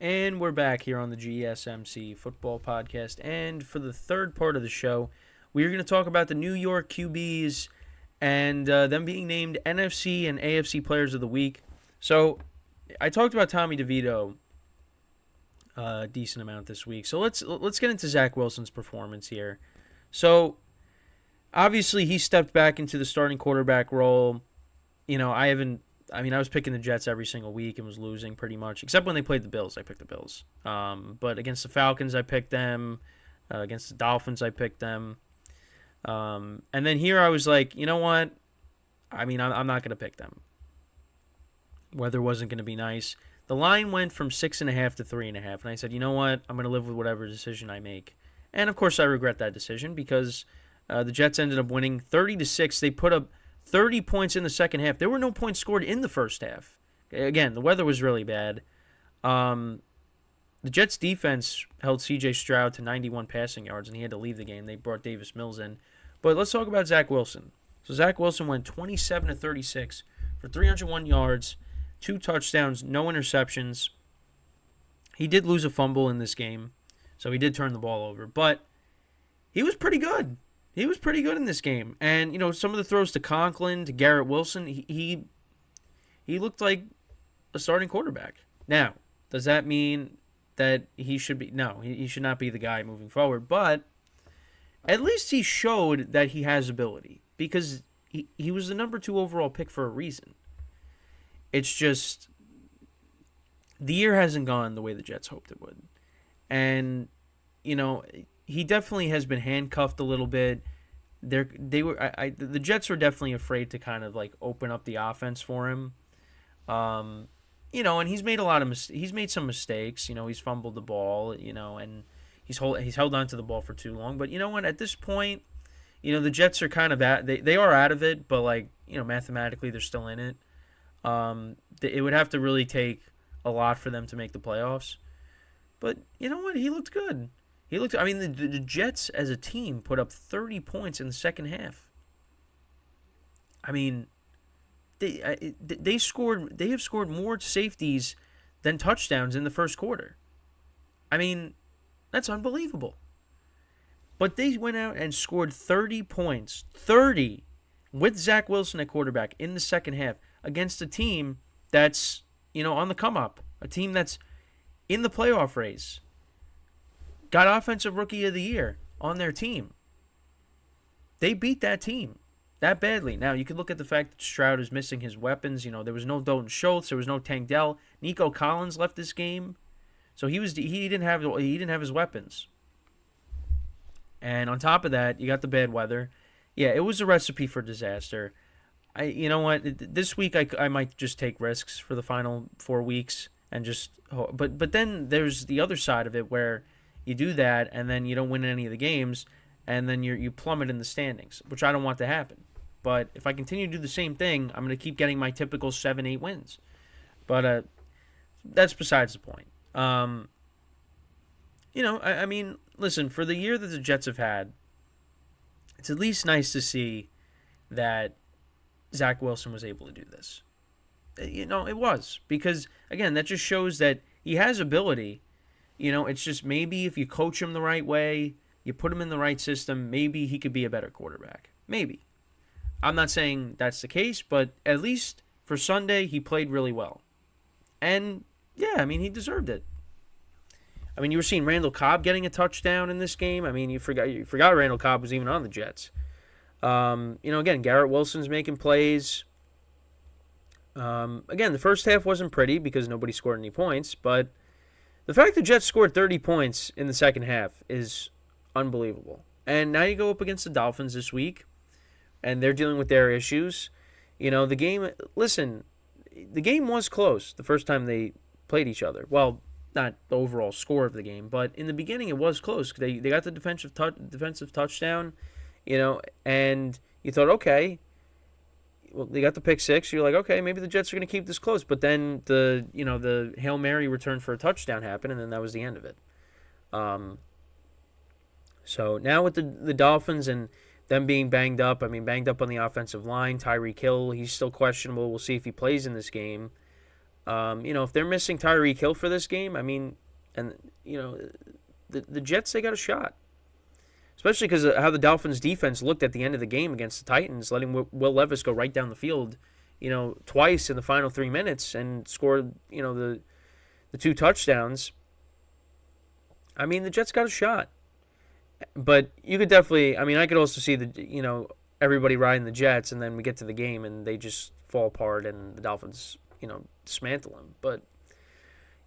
And we're back here on the GSMC football podcast. And for the third part of the show, we're going to talk about the New York QBs and them being named NFC and AFC Players of the Week. So I talked about Tommy DeVito a decent amount this week. So let's get into Zach Wilson's performance here. So obviously he stepped back into the starting quarterback role. I was picking the Jets every single week and was losing pretty much, except when they played the Bills. I picked the Bills. But against the Falcons, I picked them. Against the Dolphins, I picked them. And then here I was like, you know what? I'm not going to pick them. Weather wasn't going to be nice. The line went from 6.5 to 3.5, and I said, you know what? I'm going to live with whatever decision I make. And of course, I regret that decision because the Jets ended up winning 30-6. They put up 30 points in the second half. There were no points scored in the first half. Again, the weather was really bad. The Jets defense held C.J. Stroud to 91 passing yards, and he had to leave the game. They brought Davis Mills in. But let's talk about Zach Wilson. So Zach Wilson went 27-36 for 301 yards, 2 touchdowns, no interceptions. He did lose a fumble in this game, so he did turn the ball over. But he was pretty good. He was pretty good in this game. And, some of the throws to Conklin, to Garrett Wilson, he looked like a starting quarterback. Now, does that mean that he should be? No, he should not be the guy moving forward. But at least he showed that he has ability because he was the number 2 overall pick for a reason. It's just the year hasn't gone the way the Jets hoped it would. And, he definitely has been handcuffed a little bit. The Jets were definitely afraid to kind of like open up the offense for him. And he's made he's made some mistakes. He's fumbled the ball. And he's held on to the ball for too long. But you know what? At this point, the Jets are kind of they are out of it. But mathematically, they're still in it. It would have to really take a lot for them to make the playoffs. But you know what? He looked good. The Jets as a team put up 30 points in the second half. They have scored more safeties than touchdowns in the first quarter. That's unbelievable. But they went out and scored 30 points, 30, with Zach Wilson at quarterback in the second half against a team that's, on the come up, a team that's in the playoff race. Got Offensive Rookie of the Year on their team. They beat that team that badly. Now, you could look at the fact that Stroud is missing his weapons. There was no Dalton Schultz. There was no Tank Dell. Nico Collins left this game. So he didn't have his weapons. And on top of that, you got the bad weather. Yeah, it was a recipe for disaster. You know what? This week I might just take risks for the final 4 weeks and just. But then there's the other side of it where you do that, and then you don't win any of the games, and then you plummet in the standings, which I don't want to happen. But if I continue to do the same thing, I'm going to keep getting my typical 7-8 wins. But that's besides the point. Listen, for the year that the Jets have had, it's at least nice to see that Zach Wilson was able to do this. It was. Because, again, that just shows that he has ability. It's just maybe if you coach him the right way, you put him in the right system, maybe he could be a better quarterback. Maybe. I'm not saying that's the case, but at least for Sunday, he played really well. And, yeah, he deserved it. You were seeing Randall Cobb getting a touchdown in this game. You forgot Randall Cobb was even on the Jets. Again, Garrett Wilson's making plays. Again, the first half wasn't pretty because nobody scored any points, but the fact the Jets scored 30 points in the second half is unbelievable. And now you go up against the Dolphins this week, and they're dealing with their issues. The game was close the first time they played each other. Well, not the overall score of the game, but in the beginning it was close. They got the defensive touchdown, and you thought, okay, well, they got the pick six. You're like, okay, maybe the Jets are going to keep this close. But then the Hail Mary return for a touchdown happened, and then that was the end of it. So now with the Dolphins and them being banged up, banged up on the offensive line, Tyreek Hill, he's still questionable. We'll see if he plays in this game. If they're missing Tyreek Hill for this game, I mean, and the Jets, they got a shot. Especially because of how the Dolphins' defense looked at the end of the game against the Titans, letting Will Levis go right down the field, twice in the final 3 minutes and scored, the 2 touchdowns. I mean, the Jets got a shot. But you could definitely, I could also see everybody riding the Jets, and then we get to the game and they just fall apart and the Dolphins, dismantle them. But,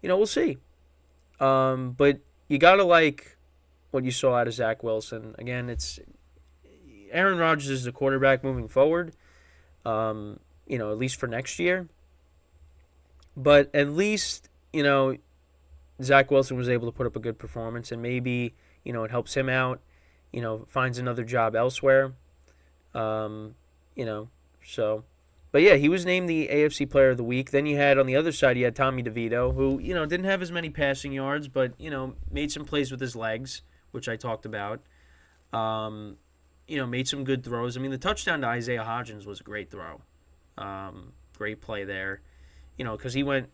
we'll see. But you got to like what you saw out of Zach Wilson. Again, it's Aaron Rodgers is the quarterback moving forward, at least for next year. But at least, Zach Wilson was able to put up a good performance, and maybe, it helps him out, finds another job elsewhere. So. But yeah, he was named the AFC Player of the Week. Then you had, on the other side, you had Tommy DeVito, who, didn't have as many passing yards, but, made some plays with his legs, which I talked about. Made some good throws. I mean, the touchdown to Isaiah Hodgins was a great throw. Great play there. Because he went,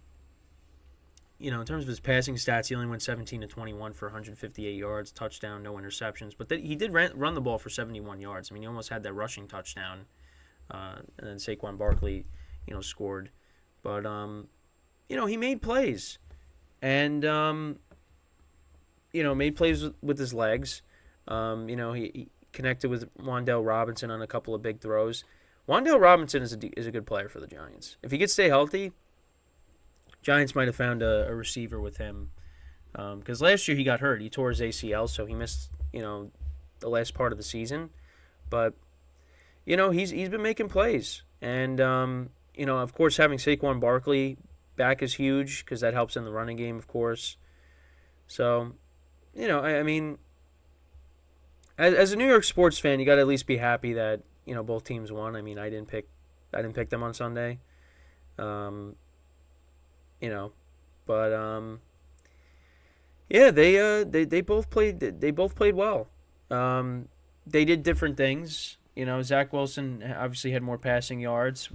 in terms of his passing stats, he only went 17 to 21 for 158 yards, touchdown, no interceptions. But he did run the ball for 71 yards. I mean, he almost had that rushing touchdown. And then Saquon Barkley, scored. But, he made plays. And, made plays with his legs. He connected with Wan'Dale Robinson on a couple of big throws. Wan'Dale Robinson is a good player for the Giants. If he could stay healthy, Giants might have found a receiver with him. Because last year he got hurt. He tore his ACL, so he missed, the last part of the season. But, he's been making plays. And, of course, having Saquon Barkley back is huge because that helps in the running game, of course. So, as a New York sports fan, you got to at least be happy that, both teams won. I mean, I didn't pick them on Sunday. Yeah, they both played well. They did different things. Zach Wilson obviously had more passing yards,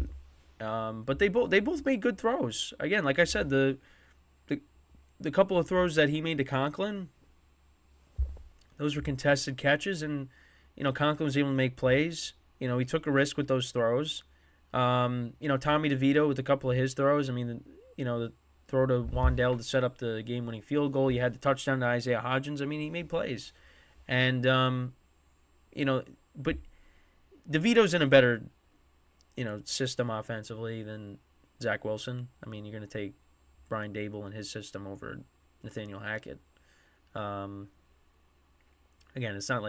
but they both made good throws. Again, like I said, the couple of throws that he made to Conklin, those were contested catches, and Conklin was able to make plays. He took a risk with those throws. Tommy DeVito with a couple of his throws. I mean, the throw to Wan'Dale to set up the game-winning field goal. You had the touchdown to Isaiah Hodgins. I mean, he made plays. And, but DeVito's in a better, system offensively than Zach Wilson. I mean, you're going to take Brian Dable and his system over Nathaniel Hackett. Again, it's not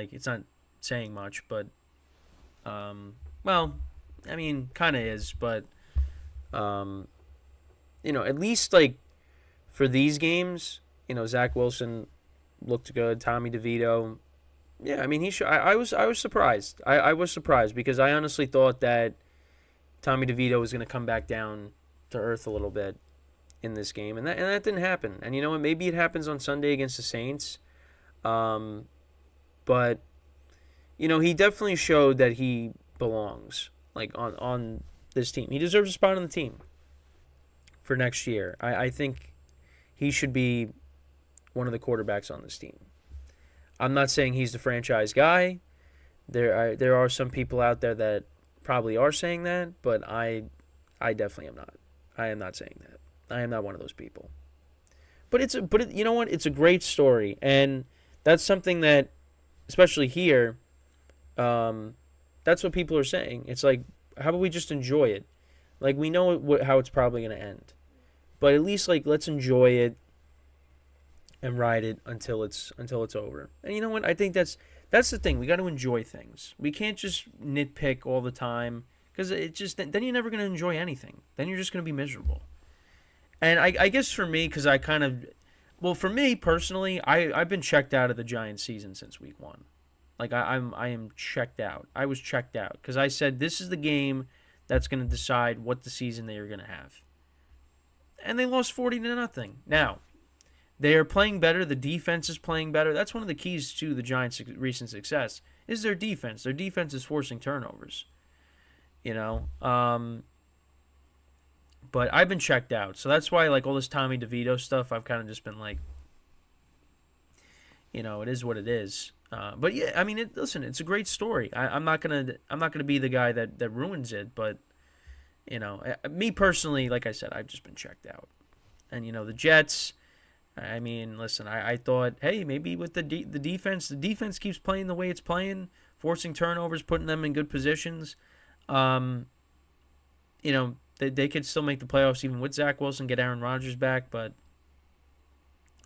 saying much, but, well, I mean, kind of is, but, at least, for these games, Zach Wilson looked good. Tommy DeVito, yeah, I mean, I was surprised. I was surprised because I honestly thought that Tommy DeVito was going to come back down to earth a little bit in this game, and that didn't happen. And you know what? Maybe it happens on Sunday against the Saints, but he definitely showed that he belongs on this team. He deserves a spot on the team for next year. I think he should be one of the quarterbacks on this team. I'm not saying he's the franchise guy. There are some people out there that probably are saying that, but I definitely am not. I am not saying that. I am not one of those people. But you know what? It's a great story, and that's something that, especially here, that's what people are saying. It's like, how about we just enjoy it? We know how it's probably going to end, but at least let's enjoy it and ride it until it's over. And you know what? I think that's the thing. We got to enjoy things. We can't just nitpick all the time because then you're never going to enjoy anything. Then you're just going to be miserable. And I guess for me, because for me personally, I've been checked out of the Giants season since week 1. I am checked out. I was checked out because I said this is the game that's going to decide what the season they are going to have. And they lost 40-0. Now, they are playing better. The defense is playing better. That's one of the keys to the Giants' recent success is their defense. Their defense is forcing turnovers. But But I've been checked out. So that's why, like, all this Tommy DeVito stuff, I've kind of just been like, it is what it is. But yeah, I mean, listen, it's a great story. I'm not gonna be the guy that ruins it. But me personally, like I said, I've just been checked out. And the Jets. I mean, listen, I thought, hey, maybe with the defense keeps playing the way it's playing, forcing turnovers, putting them in good positions. They could still make the playoffs even with Zach Wilson, get Aaron Rodgers back, but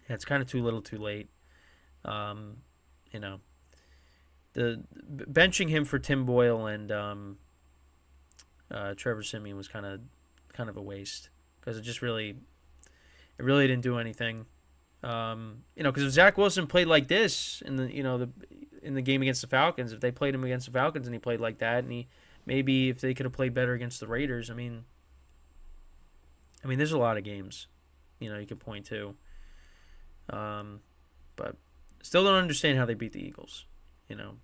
yeah, it's kind of too little, too late. The benching him for Tim Boyle and Trevor Siemian was kind of a waste because it really didn't do anything. Because if Zach Wilson played like this in the game against the Falcons, if they played him against the Falcons and he played like that, and maybe if they could have played better against the Raiders, I mean, there's a lot of games, you could point to. But still don't understand how they beat the Eagles,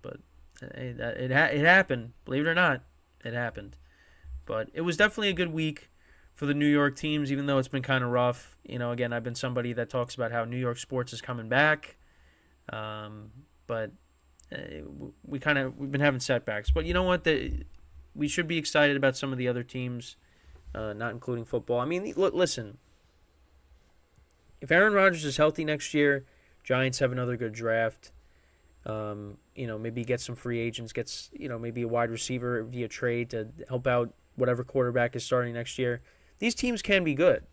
But it happened, believe it or not, it happened. But it was definitely a good week for the New York teams, even though it's been kind of rough. Again, I've been somebody that talks about how New York sports is coming back. But we've been having setbacks. But you know what? We should be excited about some of the other teams, not including football. I mean, listen. If Aaron Rodgers is healthy next year, Giants have another good draft. Maybe get some free agents, maybe a wide receiver via trade to help out whatever quarterback is starting next year. These teams can be good.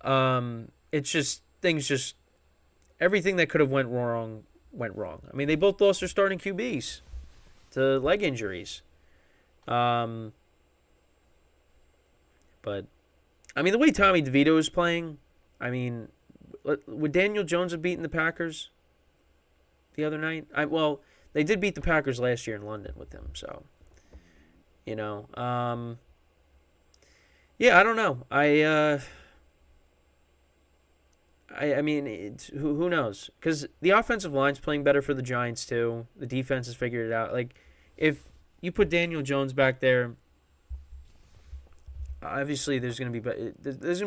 It's just everything that could have went wrong. I mean, they both lost their starting QBs to leg injuries. But I mean, the way Tommy DeVito is playing, I mean, would Daniel Jones have beaten the Packers the other night? They did beat the Packers last year in London with him, so yeah, I don't know. I mean, who knows? Because the offensive line's playing better for the Giants too. The defense has figured it out. Like, if you put Daniel Jones back there, obviously there's gonna be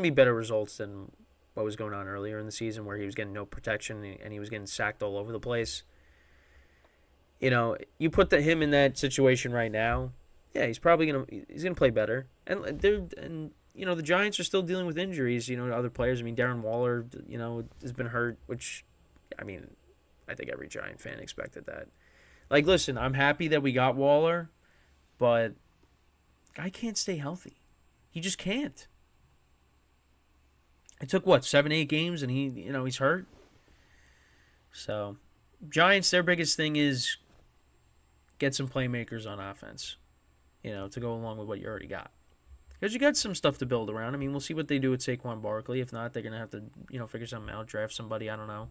better results than what was going on earlier in the season, where he was getting no protection and he was getting sacked all over the place. You put him in that situation right now. Yeah, he's gonna play better, and the Giants are still dealing with injuries. Other players. I mean, Darren Waller, has been hurt, which, I mean, I think every Giant fan expected that. Like, listen, I'm happy that we got Waller, but guy can't stay healthy. He just can't. It took 7-8 games, and he's hurt. So, Giants, their biggest thing is get some playmakers on offense. To go along with what you already got. Because you got some stuff to build around. I mean, we'll see what they do with Saquon Barkley. If not, they're going to have to, figure something out, draft somebody, I don't know.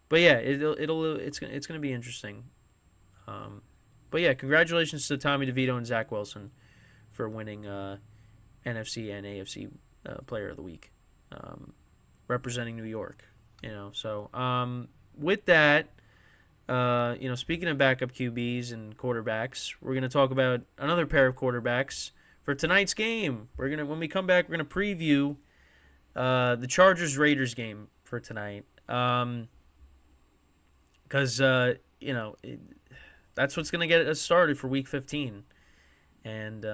But yeah, it's going to be interesting. But yeah, congratulations to Tommy DeVito and Zach Wilson for winning NFC and AFC Player of the Week, representing New York. So with that, speaking of backup QBs and quarterbacks, we're going to talk about another pair of quarterbacks for tonight's game. When we come back, we're going to preview the Chargers-Raiders game for tonight. Because, that's what's going to get us started for Week 15. And,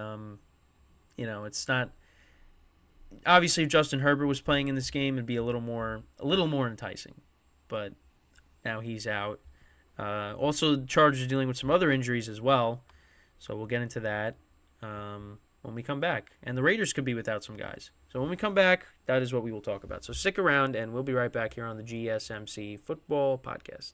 it's not... Obviously, if Justin Herbert was playing in this game, it'd be a little more enticing. But now he's out. Also, the Chargers are dealing with some other injuries as well, so we'll get into that when we come back. And the Raiders could be without some guys. So when we come back, that is what we will talk about. So stick around, and we'll be right back here on the GSMC Football Podcast.